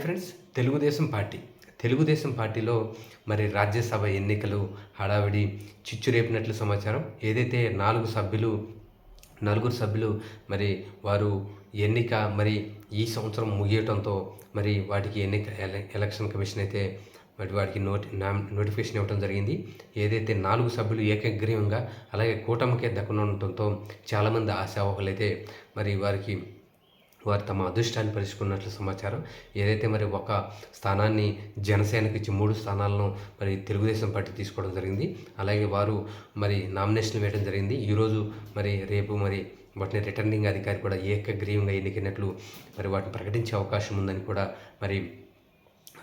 Friends, Telugu Desam పార్టీలో మరి రాజ్యసభ ఎన్నికలు హడావిడి చిచ్చురేపినట్లు సమాచారం. ఏదైతే నలుగురు సభ్యులు మరి వారు ఎన్నిక మరి ఈ సంవత్సరం ముగియటంతో మరి వాటికి ఎలక్షన్ కమిషన్ అయితే మరి వాటికి నోటిఫికేషన్ ఇవ్వడం జరిగింది. ఏదైతే 4 సభ్యులు ఏకగ్రీవంగా అలాగే కూటమికే దక్కనుండటంతో చాలామంది ఆశావహులు అయితే మరి వారు తమ అదృష్టాన్ని పరుచుకున్నట్లు సమాచారం. ఏదైతే మరి ఒక స్థానాన్ని జనసేనకి ఇచ్చి 3 స్థానాలను మరి తెలుగుదేశం పార్టీ తీసుకోవడం జరిగింది. అలాగే వారు మరి నామినేషన్లు వేయడం జరిగింది. ఈరోజు మరి రేపు మరి వాటిని రిటర్నింగ్ అధికారి కూడా ఏకగ్రీవంగా ఎన్నికైనట్లు మరి వాటిని ప్రకటించే అవకాశం ఉందని కూడా మరి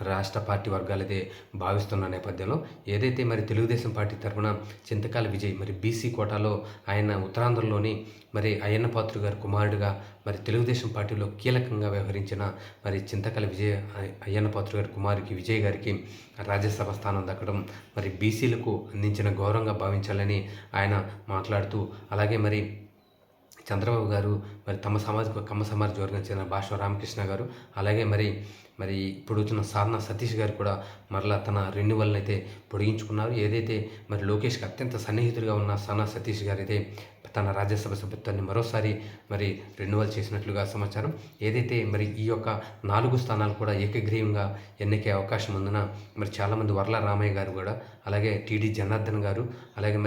రాష్ట్ర పార్టీ వర్గాలైతే భావిస్తున్న నేపథ్యంలో ఏదైతే మరి తెలుగుదేశం పార్టీ తరఫున చింతకాల విజయ్ మరి బీసీ కోటాలో ఆయన ఉత్తరాంధ్రలోని మరి అయ్యన్న పాత్రుడు గారి కుమారుడిగా మరి తెలుగుదేశం పార్టీలో కీలకంగా వ్యవహరించిన మరి చింతకాల అయ్యన్న పాత్రుడు గారి కుమారుడికి విజయ్ గారికి రాజ్యసభ స్థానం దక్కడం మరి బీసీలకు అందించిన గౌరవంగా భావించాలని ఆయన మాట్లాడుతూ, అలాగే మరి చంద్రబాబు గారు మరి కమ్మ సమాజ వర్గం చెందిన భాష రామకృష్ణ గారు, అలాగే మరి ఇప్పుడు వచ్చిన సాధన సతీష్ గారు కూడా మరలా తన రెన్యువల్ని అయితే పొడిగించుకున్నారు. ఏదైతే మరి లోకేష్కి అత్యంత సన్నిహితుడిగా ఉన్న సాధన సతీష్ గారు అయితే తన రాజ్యసభ సభ్యత్వాన్ని మరోసారి మరి రెన్యువల్ చేసినట్లుగా సమాచారం. ఏదైతే మరి ఈ యొక్క 4 స్థానాలు కూడా ఏకగ్రీవంగా ఎన్నికే అవకాశం ఉందన మరి చాలామంది వర్ల రామయ్య గారు కూడా, అలాగే టీడీ జనార్దన్ గారు, అలాగే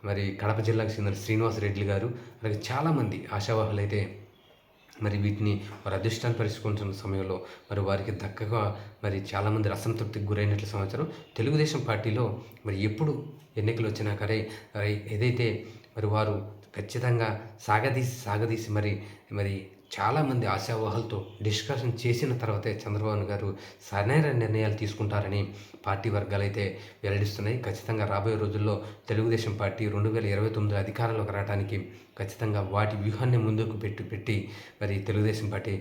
మరి కడప జిల్లాకు చెందిన శ్రీనివాస్ రెడ్డి గారు, అలాగే చాలామంది ఆశావాహులు అయితే మరి వీటిని వారి అదృష్టాన్ని పరుచుకుంటున్న సమయంలో మరి వారికి దక్కగా మరి చాలామంది అసంతృప్తికి గురైనట్లు సమాచారం. తెలుగుదేశం పార్టీలో మరి ఎప్పుడు ఎన్నికలు వచ్చినా సరే ఏదైతే మరి వారు ఖచ్చితంగా సాగదీసి మరి చాలామంది ఆశావాహులతో డిస్కషన్ చేసిన తర్వాతే చంద్రబాబు గారు సరైన నిర్ణయాలు తీసుకుంటారని పార్టీ వర్గాలు అయితే వెల్లడిస్తున్నాయి. ఖచ్చితంగా రాబోయే రోజుల్లో తెలుగుదేశం పార్టీ 2029 అధికారంలోకి రావడానికి ఖచ్చితంగా వాటి వ్యూహాన్ని ముందుకు పెట్టి మరి తెలుగుదేశం పార్టీ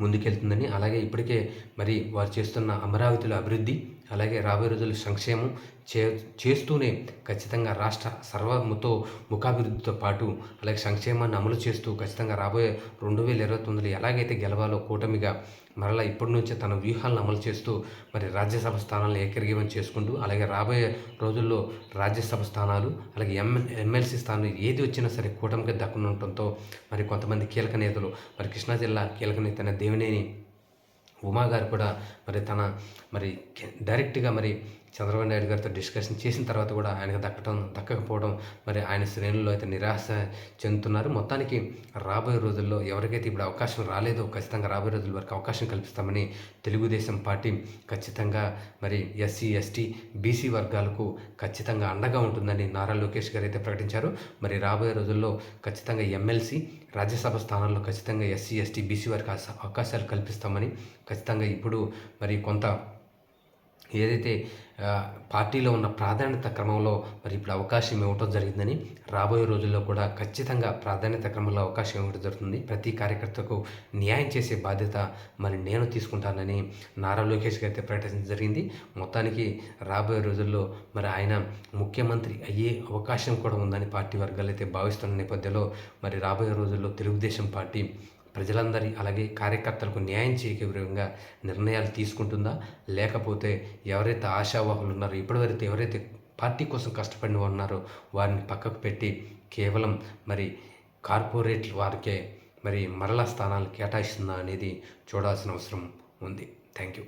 ముందుకెళ్తుందని, అలాగే ఇప్పటికే మరి వారు చేస్తున్న అమరావతిలో అభివృద్ధి, అలాగే రాబోయే రోజుల్లో సంక్షేమం చేస్తూనే ఖచ్చితంగా రాష్ట్ర ముఖాభివృద్ధితో పాటు అలాగే సంక్షేమాన్ని అమలు చేస్తూ ఖచ్చితంగా రాబోయే 2029 ఎలాగైతే గెలవాలో కూటమిగా మరలా ఇప్పటి నుంచే తన వ్యూహాలను అమలు చేస్తూ మరి రాజ్యసభ స్థానాలను ఏకగ్రీవం చేసుకుంటూ, అలాగే రాబోయే రోజుల్లో రాజ్యసభ స్థానాలు అలాగే ఎమ్మెల్సీ స్థానాలు ఏది వచ్చినా సరే కూటమికి దక్కనుండటంతో మరి కొంతమంది కీలక నేతలు మరి కృష్ణా జిల్లా కీలక నేత దేవినేని ఉమా గారు కూడా మరి డైరెక్ట్గా మరి చంద్రబాబు నాయుడు గారితో డిస్కషన్ చేసిన తర్వాత కూడా ఆయనకు దక్కకపోవడం మరి ఆయన శ్రేణుల్లో అయితే నిరాశ చెందుతున్నారు. మొత్తానికి రాబోయే రోజుల్లో ఎవరికైతే ఇప్పుడు అవకాశం రాలేదో ఖచ్చితంగా రాబోయే రోజుల వరకు అవకాశం కల్పిస్తామని తెలుగుదేశం పార్టీ ఖచ్చితంగా మరి ఎస్సీ, ఎస్టీ, బీసీ వర్గాలకు ఖచ్చితంగా అండగా ఉంటుందని నారా లోకేష్ గారు అయితే ప్రకటించారు. మరి రాబోయే రోజుల్లో ఖచ్చితంగా ఎమ్మెల్సీ రాజ్యసభ స్థానాల్లో ఖచ్చితంగా ఎస్సీ, ఎస్టీ, బీసీ వారికి అవకాశాలు కల్పిస్తామని ఖచ్చితంగా ఇప్పుడు మరి కొంత ఏదైతే పార్టీలో ఉన్న ప్రాధాన్యత క్రమంలో మరి ఇప్పుడు అవకాశం ఇవ్వటం జరిగిందని, రాబోయే రోజుల్లో కూడా ఖచ్చితంగా ప్రాధాన్యత క్రమంలో అవకాశం ఇవ్వడం జరుగుతుంది. ప్రతి కార్యకర్తకు న్యాయం చేసే బాధ్యత మరి నేను తీసుకుంటానని నారా లోకేష్ గారు అయితే ప్రకటించడం జరిగింది. మొత్తానికి రాబోయే రోజుల్లో మరి ఆయన ముఖ్యమంత్రి అయ్యే అవకాశం కూడా ఉందని పార్టీ వర్గాలు అయితే భావిస్తున్న నేపథ్యంలో మరి రాబోయే రోజుల్లో తెలుగుదేశం పార్టీ ప్రజలందరి అలాగే కార్యకర్తలకు న్యాయం చేయకే విధంగా నిర్ణయాలు తీసుకుంటుందా, లేకపోతే ఎవరైతే ఆశావాహులు ఉన్నారో ఇప్పటివరకు ఎవరైతే పార్టీ కోసం కష్టపడిన ఉన్నారో వారిని పక్కకు పెట్టి కేవలం మరి కార్పొరేట్ వారికే మరి మరలా స్థానాలు కేటాయిస్తుందా అనేది చూడాల్సిన అవసరం ఉంది. Thank you.